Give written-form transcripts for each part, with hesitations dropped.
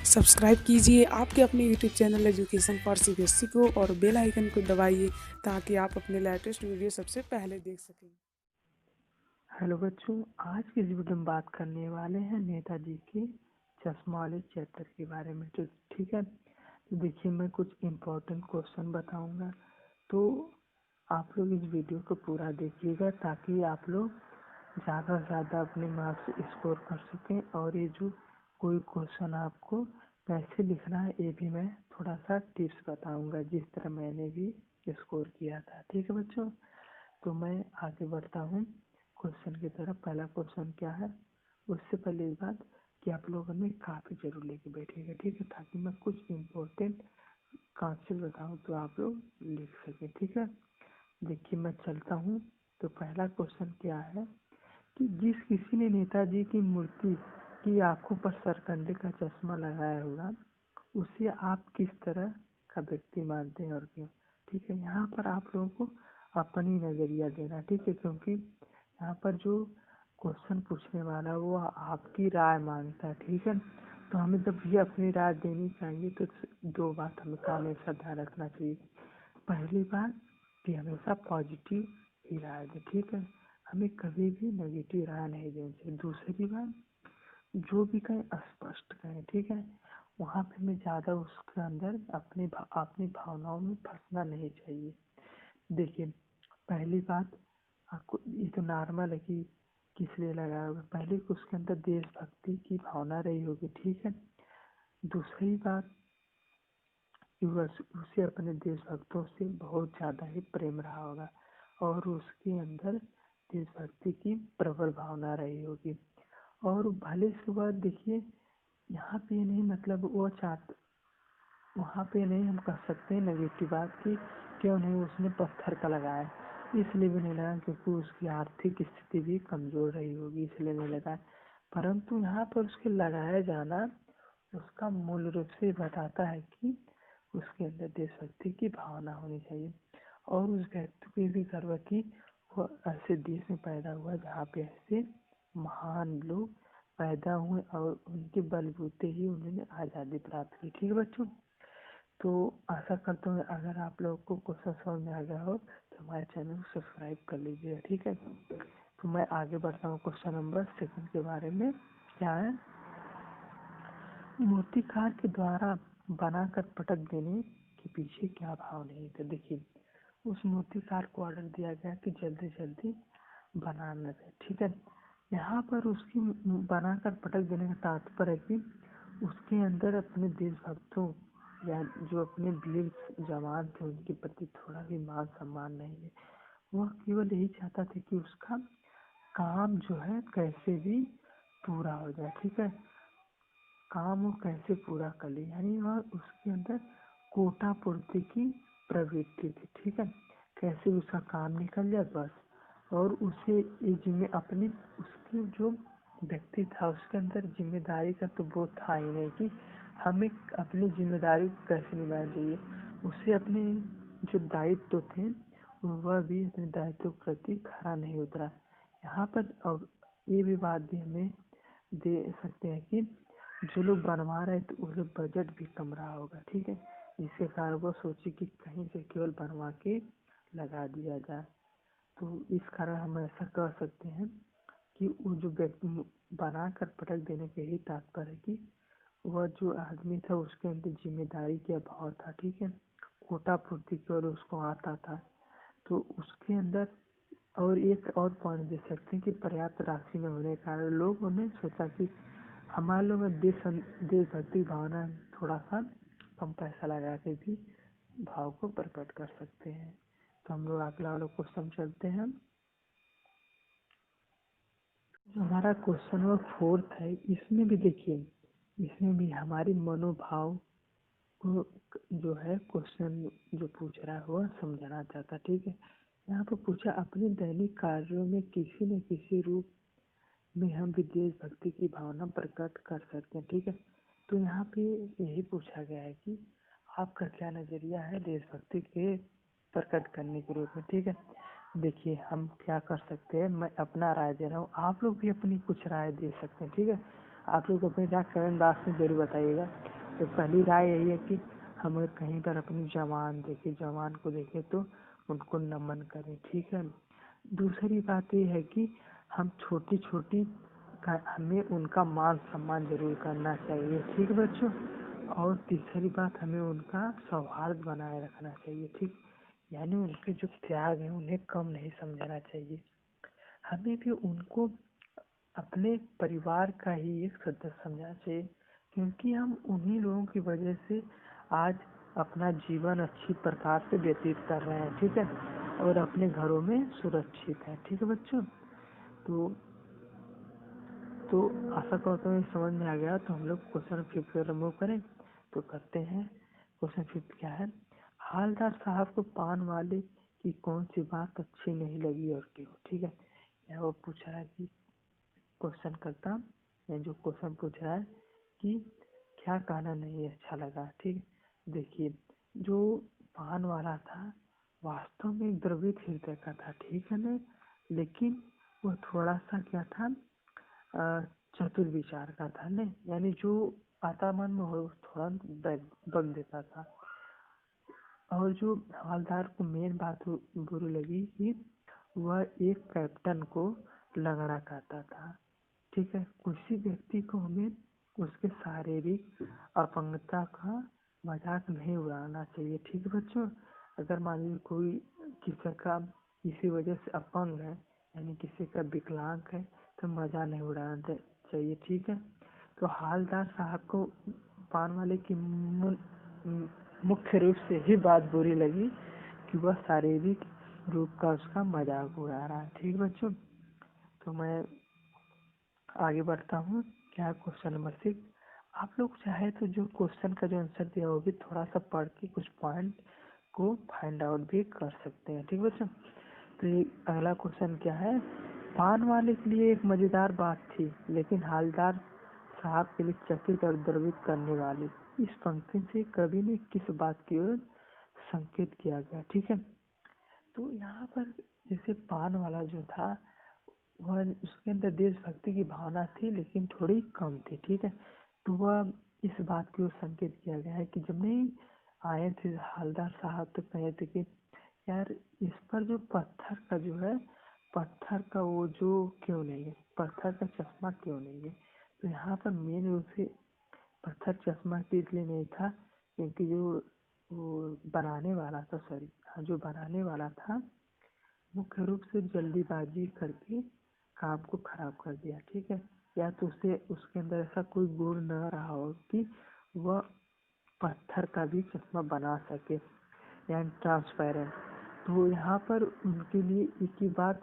Subscribe कीजिए आपके अपने YouTube channel education for CBSE को और बेल आइकन को दबाइए ताकि आप अपने लेटेस्ट वीडियो सबसे पहले देख सकें। हेलो बच्चों, आज की इस वीडियो में बात करने वाले हैं नेताजी के चश्मा वाले चैप्टर के बारे में। तो ठीक है, तो देखिए मैं कुछ इम्पोर्टेंट क्वेश्चन बताऊंगा, तो आप लोग इस वीडियो को पूरा देखिएगा ताकि आप लोग ज़्यादा से ज़्यादा अपने मार्क्स स्कोर कर सकें। और ये जो कोई क्वेश्चन आपको कैसे लिखना है ये भी मैं थोड़ा सा टिप्स बताऊंगा, जिस तरह मैंने भी स्कोर किया था। ठीक है बच्चों, तो मैं आगे बढ़ता हूँ क्वेश्चन की तरफ। पहला क्वेश्चन क्या है, उससे पहले इस बात कि आप लोग हमें काफ़ी जरूर लेके बैठिएगा, ठीक है, ताकि मैं कुछ इम्पोर्टेंट कॉन्सेप्ट बताऊँ तो आप लोग लिख सकें। ठीक है, देखिए मैं चलता हूँ। तो पहला क्वेश्चन क्या है कि जिस किसी ने नेताजी की मूर्ति की आंखों पर सरकंडे का चश्मा लगाया होगा उसे आप किस तरह का व्यक्ति मानते हैं और क्यों। ठीक है, यहाँ पर आप लोगों को अपनी नज़रिया देना, ठीक है, क्योंकि यहाँ पर जो क्वेश्चन पूछने वाला वो आपकी राय मांगता है। ठीक है, तो हमें जब भी अपनी राय देनी चाहिए तो दो बात हमें का हमेशा ध्यान रखना चाहिए। पहली बात कि हमेशा पॉजिटिव ही राय दें, ठीक है, हमें कभी भी नेगेटिव राय नहीं देनी चाहिए। दूसरी बात, जो भी कहें स्पष्ट कहें, ठीक है, वहाँ पे हमें ज़्यादा उसके अंदर अपनी भावनाओं में फंसना नहीं चाहिए। देखिए पहली बात, आपको ये तो नॉर्मल है कि किस लिए लगाया होगा, पहले उसके अंदर देशभक्ति की भावना रही होगी। ठीक है, दूसरी बात कि उसे अपने देशभक्तों से बहुत ज़्यादा ही प्रेम रहा होगा और उसके अंदर देशभक्ति की प्रबल भावना रही होगी। और भले से वह देखिए यहाँ पे नहीं, मतलब वो चाहते, वहाँ पे नहीं हम कह सकते हैं नेगेटिव बात की क्यों नहीं उसने पत्थर का लगाया, इसलिए भी नहीं लगा क्योंकि उसकी आर्थिक स्थिति भी कमजोर रही होगी, इसलिए नहीं लगा। परंतु यहाँ पर उसके लगाया जाना उसका मूल रूप से बताता है कि उसके अंदर देशभक्ति की भावना होनी चाहिए और उस व्यक्ति को भी गर्व की वह ऐसे देश में पैदा हुआ जहाँ पे ऐसे महान लोग पैदा हुए और उनके बलबूते ही उन्होंने आज़ादी प्राप्त की। ठीक है बच्चों, तो आशा करता हूँ अगर आप लोगों को क्वेश्चन समझ में आ गया हो तो हमारे चैनल को सब्सक्राइब कर लीजिएगा। ठीक है, तो मैं आगे बढ़ता हूँ क्वेश्चन नंबर 2 के बारे में। क्या है, मूर्तिकार के द्वारा बनाकर पटक देने के पीछे क्या भाव नहीं था। देखिए उस मूर्तिकार को ऑर्डर दिया गया कि जल्दी जल्दी बनाना है। ठीक है, यहाँ पर उसकी बनाकर पटक देने का तात्पर्य है कि उसके अंदर अपने देशभक्तों या जो अपने वीर जवान थे उनके प्रति थोड़ा भी मान सम्मान नहीं है। वह केवल यही चाहता था कि उसका काम जो है कैसे भी पूरा हो जाए। ठीक है, काम वो कैसे पूरा कर ले, यानी वह उसके अंदर कोटा पूर्ति की प्रवृत्ति थी। ठीक है, कैसे उसका काम निकल जाए बस, और उसे ये जिम्मे अपनी उसके जो व्यक्ति था उसके अंदर जिम्मेदारी का तो वो था ही नहीं कि हमें अपनी जिम्मेदारी को कैसे निभाना चाहिए। उसे अपने जो दायित्व थे वह भी अपने दायित्व के प्रति खरा नहीं उतरा। यहाँ पर और ये भी बात भी हमें दे सकते हैं कि जो लोग बनवा रहे थे उसे बजट भी कम रहा होगा। ठीक है, इसके कारण वो सोचे कि कहीं से केवल बनवा के लगा दिया जाए। तो इस कारण हम ऐसा कह सकते हैं कि वो जो व्यक्ति बना कर पटक देने के ही तात्पर्य है कि वह जो आदमी था उसके अंदर जिम्मेदारी का अभाव था। ठीक है, कोटा पूर्ति केवल उसको आता था, तो उसके अंदर और एक और पॉइंट दे सकते हैं कि पर्याप्त राशि न होने के कारण लोगों ने सोचा कि हमारे लोग में देशभक्ति भावना थोड़ा सा कम पैसा लगा के भी भाव को प्रकट कर सकते हैं। तो हम लोग अगला वाला क्वेश्चन चलते हैं। जो हमारा क्वेश्चन नंबर 4 है, इसमें भी देखिए, इसमें भी हमारी मनोभाव को जो है क्वेश्चन जो पूछ रहा है वह समझाना चाहता। ठीक है, यहाँ पर पूछा अपने दैनिक कार्यों में किसी न किसी रूप में हम भी देशभक्ति की भावना प्रकट कर सकते हैं। ठीक है, तो यहाँ पे यही पूछा गया है कि आपका क्या नज़रिया है देशभक्ति के प्रकट करने के रूप में। ठीक है, देखिए हम क्या कर सकते हैं, मैं अपना राय दे रहा हूँ, आप लोग भी अपनी कुछ राय दे सकते हैं। ठीक है, आप लोग अपनी राय कमेंट बॉक्स में जरूर बताइएगा। तो पहली राय यही है कि हम अगर कहीं पर अपनी जवान को देखें तो उनको नमन करें, ठीक है। दूसरी बात ये है कि हम छोटी छोटी हमें उनका मान सम्मान जरूर करना चाहिए, ठीक बच्चों। और तीसरी बात, हमें उनका सौहार्द बनाए रखना चाहिए, ठीक। यानी उनके जो त्याग है उन्हें कम नहीं समझना चाहिए। हमें भी उनको अपने परिवार का ही एक सदस्य समझना चाहिए, क्योंकि हम उन्हीं लोगों की वजह से आज अपना जीवन अच्छी प्रकार से व्यतीत कर रहे हैं, ठीक है, और अपने घरों में सुरक्षित है, ठीक है बच्चों। तो आशा करता हूँ समझ में आ गया। तो हम लोग क्वेश्चन 5 को रिमूव करें तो करते हैं। क्वेश्चन 5 क्या है? हालदार साहब को पान वाले की कौन सी बात अच्छी नहीं लगी और क्यों, ठीक है। यहाँ वो पूछ रहा है कि क्वेश्चन करता जो क्वेश्चन पूछ रहा है कि क्या कहना नहीं अच्छा लगा, ठीक। देखिए, जो पान वाला था वास्तव में द्रवित हृदय का था, ठीक है ना, लेकिन वो थोड़ा सा क्या था, चतुर विचार का था ने, यानी जो आता मन में हो थोड़ा बक देता था। और जो हवलदार को मेन बात बुरी लगी कि वह एक कैप्टन को लंगड़ा कहता था, ठीक है। किसी व्यक्ति को हमें उसके शारीरिक अपंगता का मजाक नहीं उड़ाना चाहिए, ठीक है बच्चों। अगर मान लीजिए कोई किसी का इसी वजह से अपंग है, यानी किसी का विकलांग है, तो मजा नहीं उड़ाना चाहिए, ठीक है। तो हालदार साहब को पान वाले की मुख्य रूप से ही बात बुरी लगी कि वह शारीरिक रूप का उसका मजाक उड़ा रहा है, ठीक बच्चों। तो मैं आगे बढ़ता हूँ। क्या क्वेश्चन नंबर 6। आप लोग चाहे तो जो क्वेश्चन का जो आंसर दिया वो भी थोड़ा सा पढ़ के कुछ पॉइंट को फाइंड आउट भी कर सकते हैं, ठीक बच्चों। तो ये अगला क्वेश्चन क्या है? पान वाले के लिए एक मजेदार बात थी, लेकिन हालदार साहब के लिए चकित और द्रवित करने वाली। इस पंक्ति से कवि ने किस बात की ओर संकेत किया गया, ठीक है। तो यहाँ पर जैसे पान वाला जो था वह उसके अंदर देशभक्ति की भावना थी, लेकिन थोड़ी कम थी, ठीक है। तो वह इस बात की ओर संकेत किया गया है कि जब नहीं आए थे हालदार साहब तो कहे थे कि यार इस पर जो पत्थर का जो है, पत्थर का वो जो क्यों नहीं है, पत्थर का चश्मा क्यों नहीं है। तो यहाँ पर मेन रूप से पत्थर चश्मा इसलिए नहीं था क्योंकि जो वो बनाने वाला था, जो बनाने वाला था मुख्य रूप से जल्दीबाजी करके काम को खराब कर दिया, ठीक है। या तो उसे उसके अंदर ऐसा कोई गुण न रहा हो कि वह पत्थर का भी चश्मा बना सके, यानी ट्रांसपेरेंट। तो यहाँ पर उनके लिए एक ही बात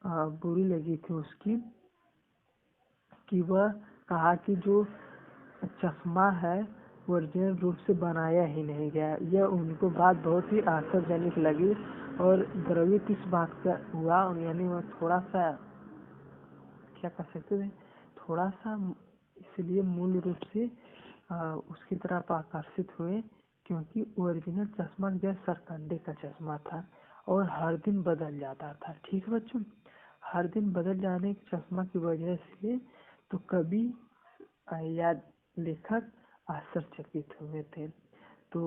बुरी लगी थी उसकी, कि वह कहा कि जो चश्मा है ओरिजिनल रूप से बनाया ही नहीं गया। यह उनको बात बहुत ही आश्चर्यजनक लगी और द्रवित इस बात का हुआ, यानी वह थोड़ा सा क्या कर सकते थे, थोड़ा सा इसलिए मूल रूप से उसकी तरफ आकर्षित हुए क्योंकि ओरिजिनल चश्मा जो सरकंडे का चश्मा था और हर दिन बदल जाता था, ठीक है बच्चों। हर दिन बदल जाने के चश्मा की वजह से तो कभी या लेखक आश्चर्यचकित हुए थे। तो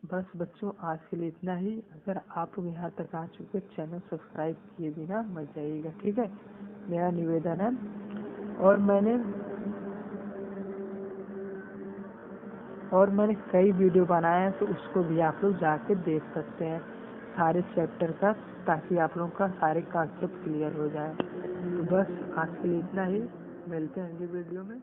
बस बच्चों आज के लिए इतना ही। अगर आप लोग यहाँ तक आ चुके चैनल सब्सक्राइब किए बिना मत जाइएगा, ठीक है, मेरा निवेदन है। और मैंने कई वीडियो बनाए हैं, तो उसको भी आप लोग जाके देख सकते हैं सारे चैप्टर का, ताकि आप लोगों का सारे कॉन्सेप्ट क्लियर हो जाए। तो बस आज के लिए इतना ही, मिलते हैं अगली वीडियो में।